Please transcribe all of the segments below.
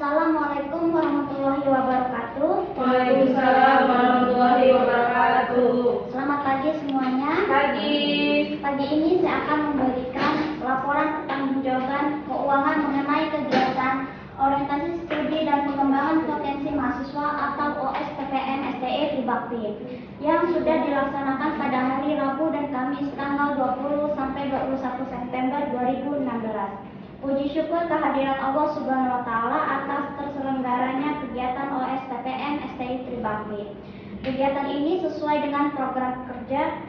Assalamualaikum warahmatullahi wabarakatuh. Waalaikumsalam warahmatullahi wabarakatuh. Selamat pagi semuanya. Pagi ini saya akan memberikan laporan pertanggungjawaban keuangan mengenai kegiatan orientasi studi dan pengembangan potensi mahasiswa atau OSPPM STE Tribakti yang sudah dilaksanakan pada hari Rabu dan Kamis tanggal 20 sampai 21 September 2016. Puji syukur kehadiran Allah Subhanahu wa Ta'ala atas terselenggaranya kegiatan OSPPM STI Tribakti. Kegiatan ini sesuai dengan program kerja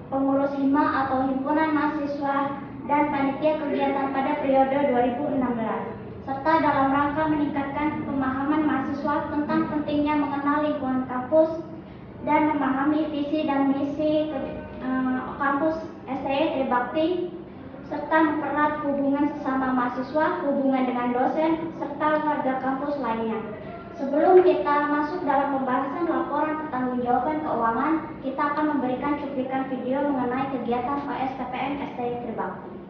pengurus hima atau himpunan mahasiswa dan panitia kegiatan pada periode 2016, serta dalam rangka meningkatkan pemahaman mahasiswa tentang pentingnya mengenal lingkungan kampus dan memahami visi dan misi kampus STI Tribakti, serta mempererat hubungan sesama mahasiswa, hubungan dengan dosen, serta warga kampus lainnya. Sebelum kita masuk dalam pembahasan laporan pertanggungjawaban keuangan, kita akan memberikan cuplikan video mengenai kegiatan OSPPM STI Tribakti.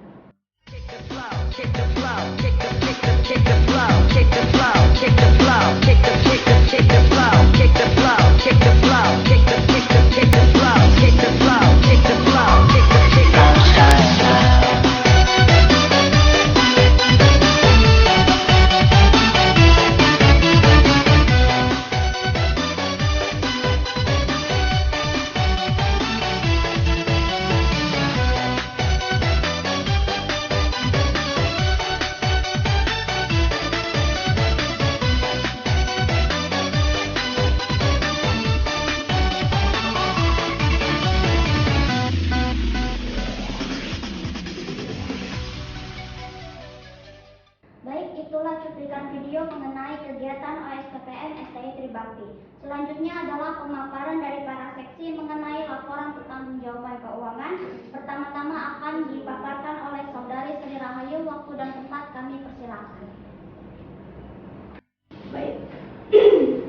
Baik, itulah cuplikan video mengenai kegiatan OSPPM STI Tribakti. Selanjutnya adalah pemaparan dari para seksi mengenai laporan pertanggungjawaban keuangan. Pertama-tama akan dipaparkan oleh Saudari Sri Rahayu. Waktu dan tempat kami persilakan.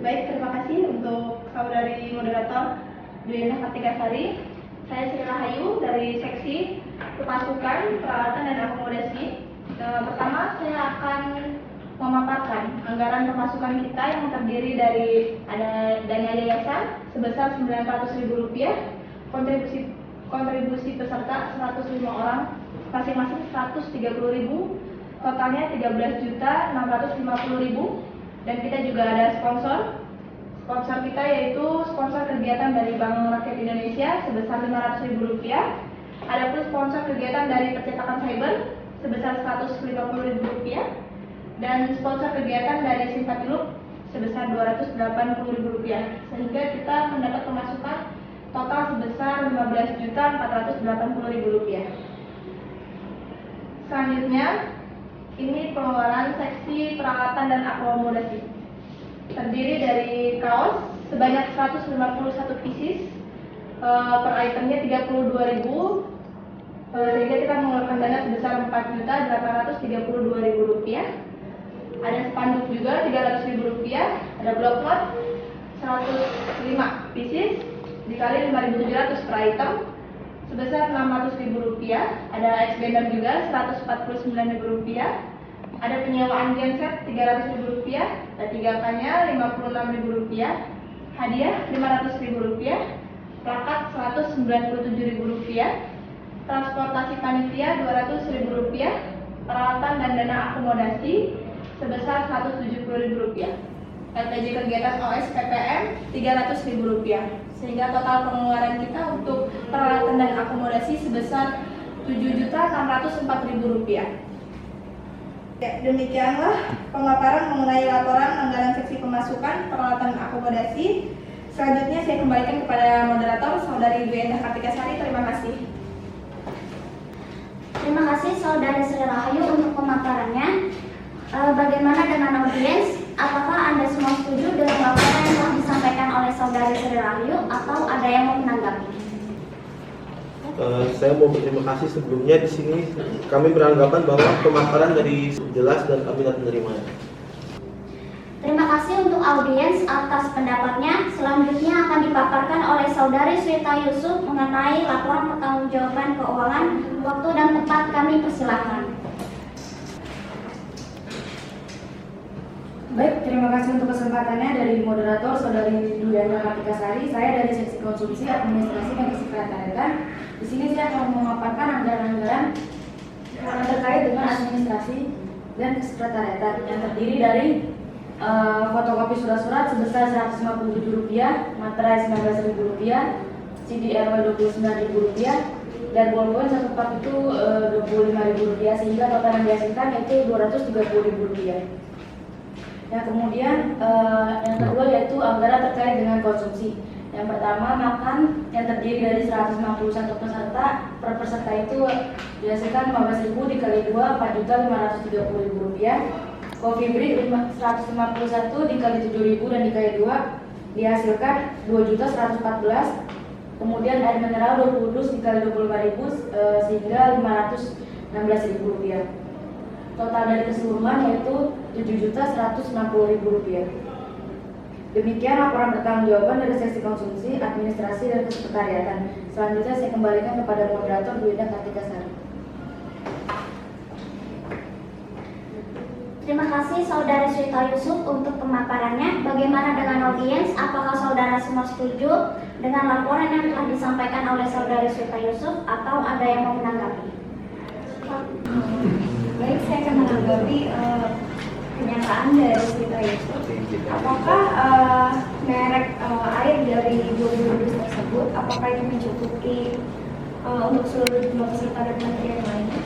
Baik, terima kasih untuk Saudari Moderator Dwi Kartikasari. Saya Sri Rahayu dari Seksi Pemasukan, Peralatan dan Akomodasi. Pertama, saya akan memaparkan anggaran pemasukan kita yang terdiri dari ada dana yayasan sebesar Rp900.000, kontribusi peserta 105 orang, masing-masing Rp130.000, totalnya Rp13.650.000. Dan kita juga ada sponsor kita yaitu sponsor kegiatan dari Bank Rakyat Indonesia sebesar Rp500.000. Ada pun sponsor kegiatan dari percetakan cyber sebesar Rp150.000 dan sponsor kegiatan dari Simpatiluk sebesar Rp280.000, sehingga kita mendapat pemasukan total sebesar Rp15.480.000. Selanjutnya, ini pengeluaran seksi peralatan dan akomodasi. Terdiri dari kaos sebanyak 151 pieces, per itemnya Rp32.000, sehingga kita mengeluarkan dana sebesar Rp4.832.000. Ada spanduk juga Rp300.000, ada bloknot 105 pieces dikali 5.700 per item sebesar Rp600.000. Ada expander juga Rp149.000. Ada penyewaan genset Rp300.000, ada 3K-nya Rp56.000. Hadiah Rp500.000, plakat Rp197.000, transportasi panitia Rp200.000, peralatan dan dana akomodasi sebesar Rp170.000. LPJ kegiatan OSPPM Rp300.000, sehingga total pengeluaran kita untuk peralatan dan akomodasi sebesar Rp7.604.000. Ya, demikianlah pemaparan mengenai laporan anggaran seksi pemasukan, peralatan dan akomodasi. Selanjutnya saya kembalikan kepada moderator Saudari Dwi Kartikasari. Terima kasih. Terima kasih Saudari Sri Rahayu untuk pemaparannya. Bagaimana dengan audiens? Apakah Anda semua setuju dengan laporan yang telah disampaikan oleh Saudari Sri Rahayu atau ada yang mau menanggapi? Saya mau berterima kasih sebelumnya. Di sini kami beranggapan bahwa pemaparan dari jelas dan kami dapat menerimanya. Terima kasih untuk audiens atas pendapatnya. Selanjutnya akan dipaparkan oleh Saudari Swita Yusuf mengenai laporan pertanggungjawaban keuangan. Waktu dan tempat kami persilakan. Baik, terima kasih untuk kesempatannya dari moderator Saudari Duyana Kartika Sari. Saya dari Seksi Konsumsi, Administrasi dan Kesekretariatan. Di sini saya akan memaparkan anggaran-anggaran yang terkait dengan administrasi dan kesekretariatan yang terdiri dari fotokopi surat-surat sebesar Rp157, materai Rp19.000, CD-RW Rp29.000, dan bolpoin satu pak itu Rp25.000, sehingga total yang dihasilkan yaitu Rp230.000. Yang kemudian yang kedua yaitu anggaran terkait dengan konsumsi. Yang pertama, makan yang terdiri dari 161 peserta, per peserta itu dihasilkan Rp15.000 dikali 2, Rp4.530.000. Coffee break 151 dikali 7.000 dan dikali 2 dihasilkan Rp2.114. Kemudian air mineral 20 dus dikali 25.000 sehingga Rp516.000. Total dari keseluruhan yaitu Rp7.160.000. Demikian laporan pertanggungjawaban dari Seksi Konsumsi, Administrasi dan Kesekretariatan. Selanjutnya saya kembalikan kepada moderator Bu Ida Kartika Sari. Terima kasih Saudari Swita Yusuf untuk pemaparannya. Bagaimana dengan audiens? Apakah saudara semua setuju dengan laporan yang telah disampaikan oleh Saudari Swita Yusuf atau ada yang mau menanggapi? Baik, saya akan menanggapi pernyataan dari Swita Yusuf. Apakah merek air dari 20 dus tersebut, apakah itu mencukupi untuk seluruh jumlah peserta dan kementerian lainnya?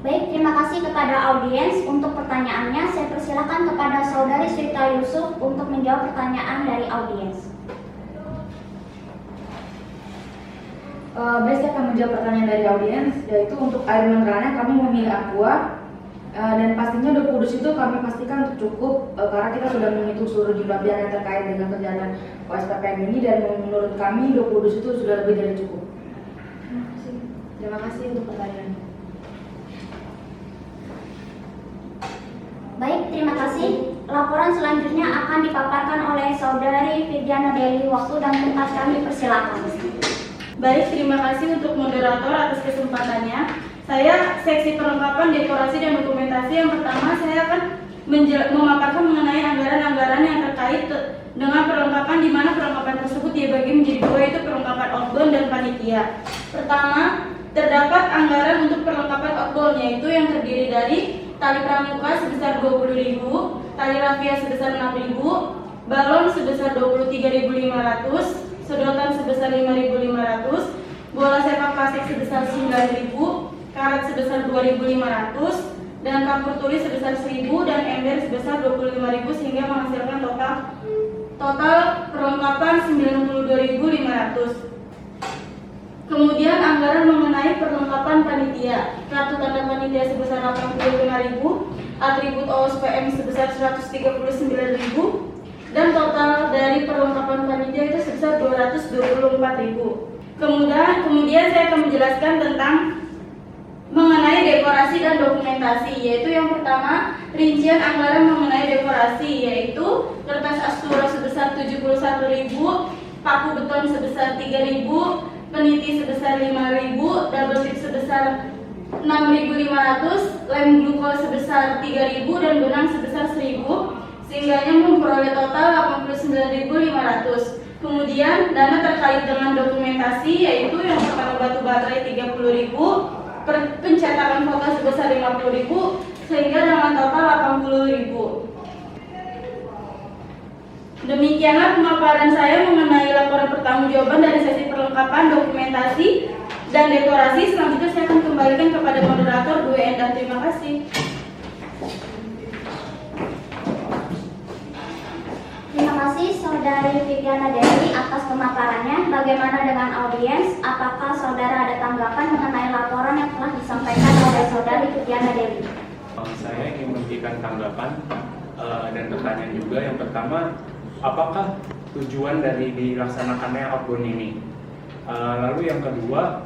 Baik, terima kasih kepada audiens untuk pertanyaannya. Saya persilakan kepada Saudari Swita Yusuf untuk menjawab pertanyaan dari audiens. Baik, saya akan menjawab pertanyaan dari audiens, yaitu untuk air mineralnya kami memilih Aqua, dan pastinya 20 dus itu kami pastikan untuk cukup karena kita sudah menghitung seluruh jumlah pihak yang terkait dengan kerjaan OSPPM ini, dan menurut kami 20 dus itu sudah lebih dari cukup. Terima kasih untuk pertanyaannya. Baik, terima kasih. Laporan selanjutnya akan dipaparkan oleh Saudari Viviana Deli. Waktu dan tempat kami persilakan. Baik, terima kasih untuk moderator atas kesempatannya. Saya seksi perlengkapan dekorasi dan dokumentasi. Yang pertama, saya akan memaparkan mengenai anggaran-anggaran yang terkait dengan perlengkapan, di mana perlengkapan tersebut dibagi menjadi dua, yaitu perlengkapan outbound dan panitia. Pertama, terdapat anggaran untuk perlengkapan outbound, yaitu yang terdiri dari tali pramuka sebesar Rp20.000, tali rafia sebesar Rp6.000, balon sebesar Rp23.500, sedotan sebesar Rp5.500, bola sepak plastik sebesar Rp9.000, karet sebesar Rp2.500, dan kapur tulis sebesar Rp1.000 dan ember sebesar Rp25.000, sehingga menghasilkan total perlengkapan Rp92.500. Kemudian anggaran mengenai perlengkapan panitia, kartu tanda panitia sebesar Rp85.000, atribut OSPM sebesar Rp139.000, dan total dari perlengkapan panitia itu sebesar Rp224.000. Kemudian saya akan menjelaskan tentang mengenai dekorasi dan dokumentasi, yaitu yang pertama, rincian anggaran mengenai dekorasi, yaitu kertas astura sebesar Rp71.000, paku beton sebesar Rp3.000, peniti sebesar Rp5.000, double tip sebesar Rp6.500, lem glukol sebesar Rp3.000, dan benang sebesar Rp1.000, sehingga memperoleh total Rp89.500. Kemudian dana terkait dengan dokumentasi, yaitu yang pertama batu baterai Rp30.000, pencetakan foto sebesar Rp50.000, sehingga dengan total Rp80.000. Demikianlah pemaparan saya mengenai laporan pertanggungjawaban dari sesi perlengkapan, dokumentasi, dan dekorasi. Selanjutnya saya akan kembalikan kepada moderator Bu Endah. Terima kasih. Terima kasih Saudari Viviana Deli atas pemaparannya. Bagaimana dengan audiens? Apakah saudara ada tanggapan mengenai laporan yang telah disampaikan oleh Saudari Viviana Deli? Saya ingin memberikan tanggapan dan pertanyaan juga. Yang pertama, apakah tujuan dari dilaksanakannya outbound ini? Lalu yang kedua,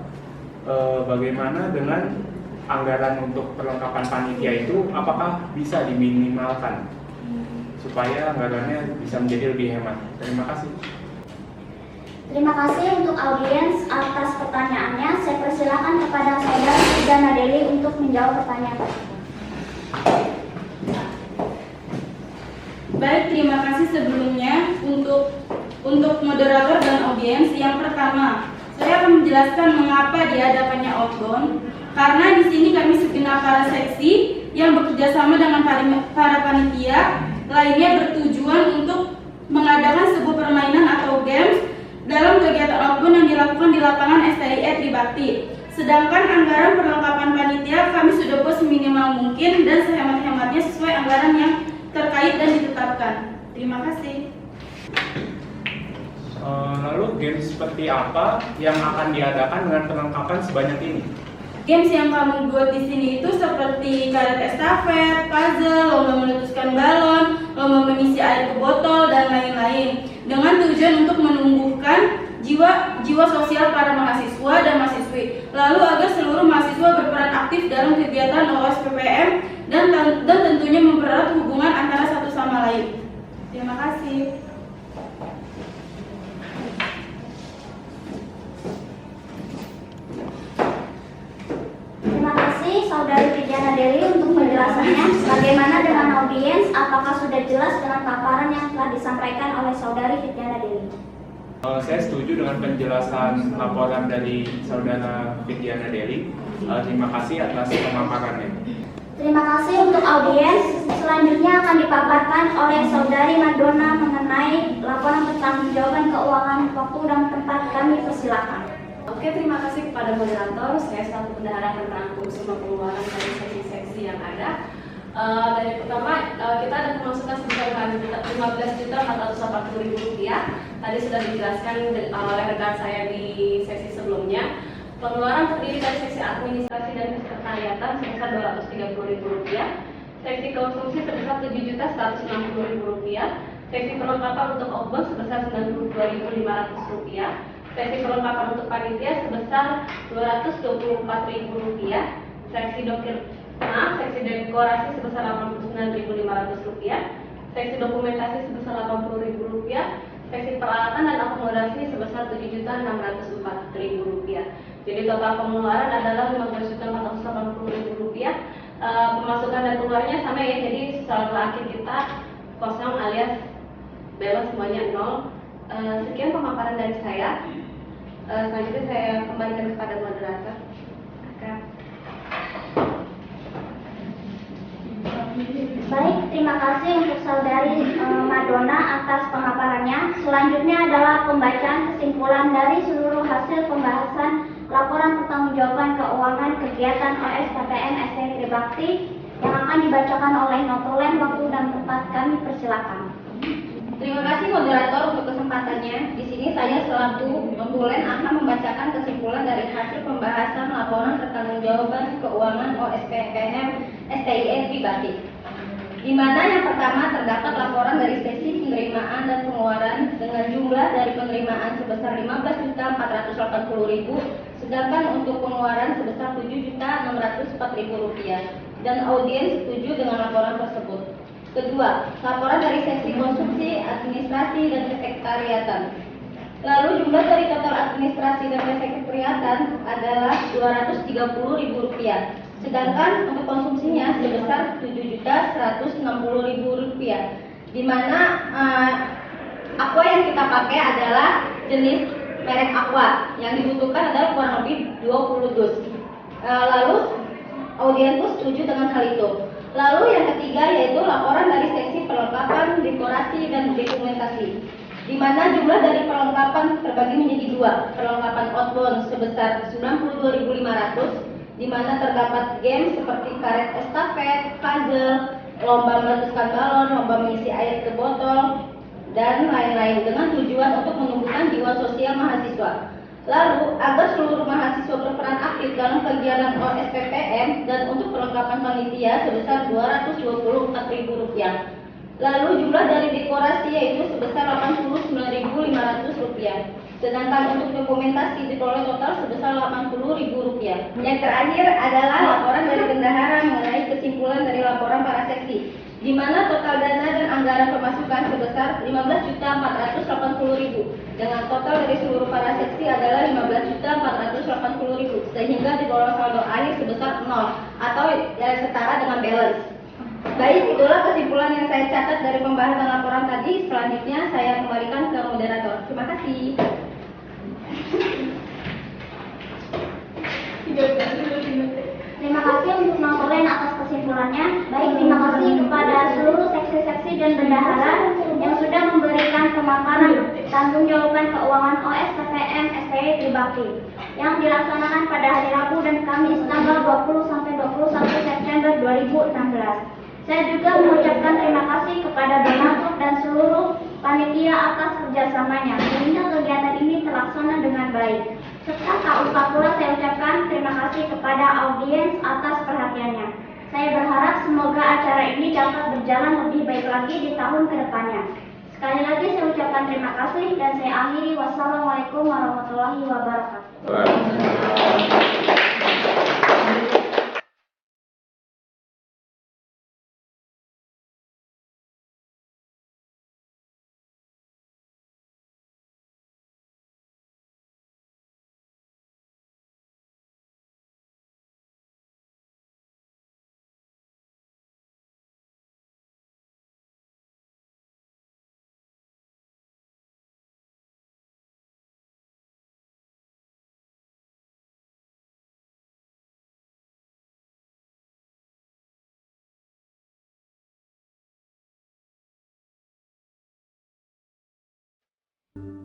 bagaimana dengan anggaran untuk perlengkapan panitia itu, apakah bisa diminimalkan supaya anggarannya bisa menjadi lebih hemat? Terima kasih. Terima kasih untuk audiens atas pertanyaannya. Saya persilakan kepada Saudari Viviana Deli untuk menjawab pertanyaan tersebut. Baik, terima kasih sebelumnya untuk moderator dan audiens. Yang pertama, saya akan menjelaskan mengapa diadakannya outbound. Karena di sini kami segenap para seksi yang bekerja sama dengan para panitia lainnya bertujuan untuk mengadakan sebuah permainan atau games dalam kegiatan outbound yang dilakukan di lapangan STIE Tribakti. Sedangkan anggaran perlengkapan panitia kami sudah bos minimal mungkin dan sehemat-hematnya sesuai anggaran yang terkait dan ditetapkan. Terima kasih. Lalu game seperti apa yang akan diadakan dengan perlengkapan sebanyak ini? Games yang kami buat di sini itu seperti karet estafet, puzzle, lomba meletuskan balon, lomba mengisi air ke botol, dan lain-lain. Dengan tujuan untuk menumbuhkan jiwa sosial para mahasiswa dan mahasiswi. Lalu agar seluruh mahasiswa berperan aktif dalam kegiatan OSPPM dan tentunya mempererat hubungan antara satu sama lain. Terima kasih. Terima kasih Saudari Vidyana Deli untuk penjelasannya. Bagaimana dengan audiens? Apakah sudah jelas dengan paparan yang telah disampaikan oleh Saudari Vidyana Deli? Saya setuju dengan penjelasan laporan dari Saudara Vidyana Deli. Terima kasih atas pemaparannya. Terima kasih untuk audiens. Selanjutnya akan dipaparkan oleh Saudari Madonna mengenai laporan pertanggungjawaban keuangan waktu dan tempat. Kami persilakan. Oke, terima kasih kepada moderator. Saya selaku bendahara merangkum semua pengeluaran dari seksi-seksi yang ada. Dari pertama, kita ada pemasukan sebesar Rp15.480.000. Tadi sudah dijelaskan oleh rekan saya di sesi sebelumnya. Pengeluaran terdiri dari seksi administrasi dan kesekretariatan sebesar Rp230.000, seksi konsumsi sebesar Rp7.160.000, seksi perlengkapan untuk outbound sebesar Rp92.500, seksi perlengkapan untuk panitia sebesar Rp224.000, seksi dekorasi sebesar Rp89.500, seksi dokumentasi sebesar Rp80.000, seksi peralatan dan akomodasi sebesar Rp7.604.000. Jadi total pengeluaran adalah Rp15.480.000. Pemasukan dan keluarnya sama ya, jadi saldo akhir kita kosong alias bebas, semuanya nol. Sekian pemaparan dari saya. Selanjutnya saya kembalikan kepada moderator. Baik, terima kasih untuk Saudari Madonna atas pemaparannya. Selanjutnya adalah pembacaan kesimpulan dari seluruh hasil pembahasan laporan pertanggungjawaban keuangan kegiatan OSPPM STIE Tribakti yang akan dibacakan oleh notulen. Waktu dan tempat kami persilakan. Terima kasih moderator untuk kesempatannya. Di sini saya selaku notulen akan membacakan kesimpulan dari hasil pembahasan laporan pertanggungjawaban keuangan OSPPM STIE Tribakti. Di mana yang pertama terdapat laporan dari sesi penerimaan dan pengeluaran dengan jumlah dari penerimaan sebesar Rp15.480.000, sedangkan untuk pengeluaran sebesar Rp7.604.000 dan audiens setuju dengan laporan tersebut. Kedua, laporan dari seksi konsumsi, administrasi, dan kesekretariatan. Lalu jumlah dari total administrasi dan kesekretariatan adalah Rp230.000, sedangkan untuk konsumsinya sebesar Rp7.160.000, di mana aqua yang kita pakai adalah jenis merek aqua yang dibutuhkan adalah kurang lebih 20 dus. Lalu audiens pun setuju dengan hal itu. Lalu yang ketiga yaitu laporan dari seksi perlengkapan, dekorasi, dan dokumentasi, di mana jumlah dari perlengkapan terbagi menjadi dua. Perlengkapan outbound sebesar Rp92.500, di mana terdapat game seperti karet estafet, puzzle, lomba meletuskan balon, lomba mengisi air ke botol, dan lain-lain dengan tujuan untuk menumbuhkan jiwa sosial mahasiswa. Lalu, agar seluruh mahasiswa berperan aktif dalam kegiatan OSPPM dan untuk perlengkapan panitia sebesar Rp224.000. Lalu, jumlah dari dekorasi yaitu sebesar Rp89.500. Sedangkan untuk dokumentasi diperoleh total sebesar Rp80.000. Yang terakhir adalah laporan dari bendahara mengenai kesimpulan dari laporan para seksi, di mana total dana dan anggaran pemasukan sebesar Rp15.480.000, dengan total dari seluruh para seksi adalah Rp15.480.000, sehingga diperoleh saldo akhir sebesar 0 atau setara dengan balance. Baik, itulah kesimpulan yang saya catat dari pembahasan laporan tadi. Selanjutnya saya kembalikan ke moderator. Terima kasih. Terima kasih untuk Notolen atas kesimpulannya. Baik, terima kasih kepada seluruh seksi-seksi dan bendahara yang sudah memberikan pemaparan tanggung jawaban keuangan OSPPM STI Tribakti yang dilaksanakan pada hari Rabu dan Kamis tanggal 20 sampai 21 September 2016. Saya juga mengucapkan terima kasih kepada donatur dan seluruh panitia atas kerjasamanya sehingga kegiatan ini terlaksana dengan baik. Serta tak lupa pula saya ucapkan terima kasih kepada audiens atas perhatiannya. Saya berharap semoga acara ini dapat berjalan lebih baik lagi di tahun kedepannya. Sekali lagi saya ucapkan terima kasih dan saya akhiri. Wassalamualaikum warahmatullahi wabarakatuh.